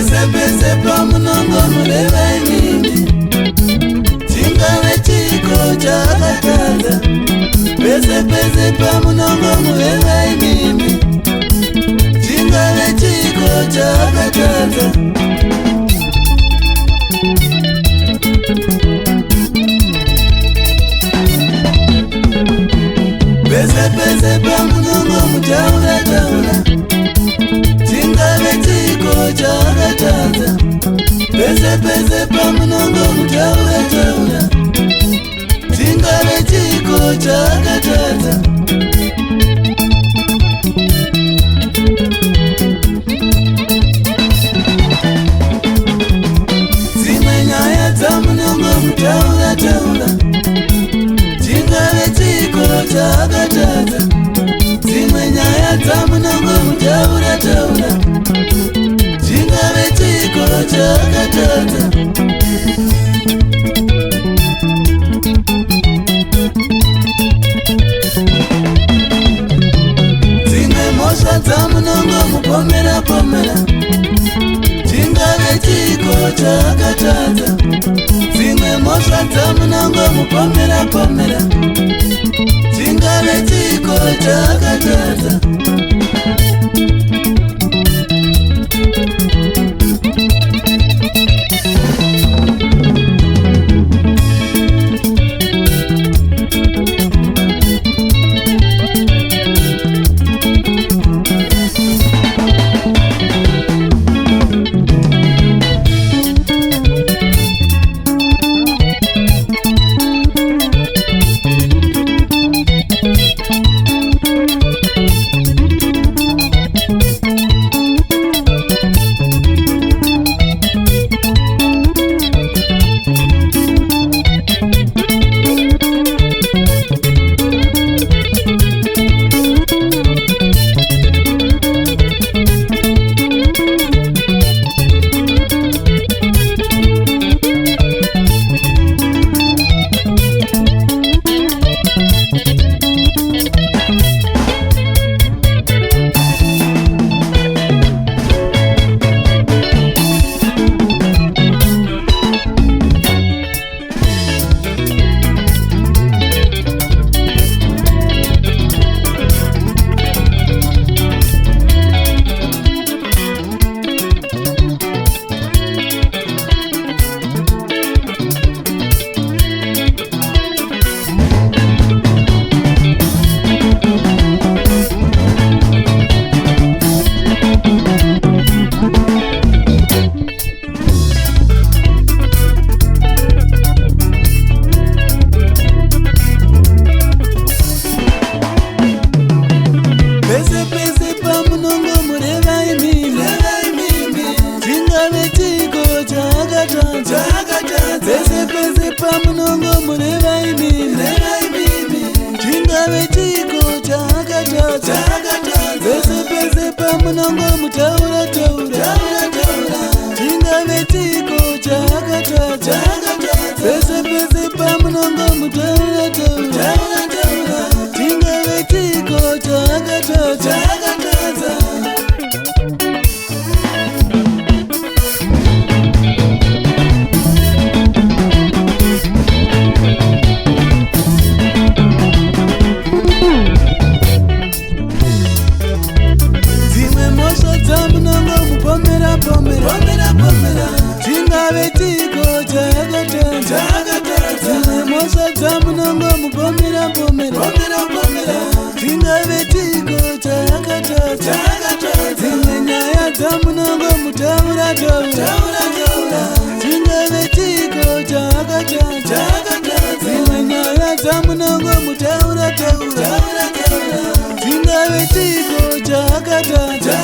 Pese pese pamunongo mureva inini chingave chiko chakatadza. Pese pese pamunongo mureva inini chingave chiko chakatadza. Pese pese pamunongo mutaura taura chingave chiko chakatadza. Pese pese pamunongo mutaura taura chingave chiko chakatadza. Dzimwe nyaya dzamunongo mutaura taura chingave chiko chakatadza. Dzimwe nyaya dzamunongo mutaura taura chingave chiko chakatadza. Dzimwe mhosva dzamunongo mupomera pomera chingave chiko chakatadza. Dzimwe mhosva dzamunongo mupomera pomera chingave chiko chakatadza. Pese pese pamunongo mureva inini chingave chiko chakatadza. Pese pese pamunongo mutaura taura chingave chiko chakatadza. Pese pese pamunongo mutaura taura chingave chiko chakatadza. Chingave chiko chakatadza. Dzimwe mhosva dzamunongo mupomera pomera chingave chiko chakatadza. Dzimwe nyaya dzamunongo mutaura taura chingave chiko chakatadza. Dzimwe nyaya dzamunongo mutaura taura chingave chiko chakatadza.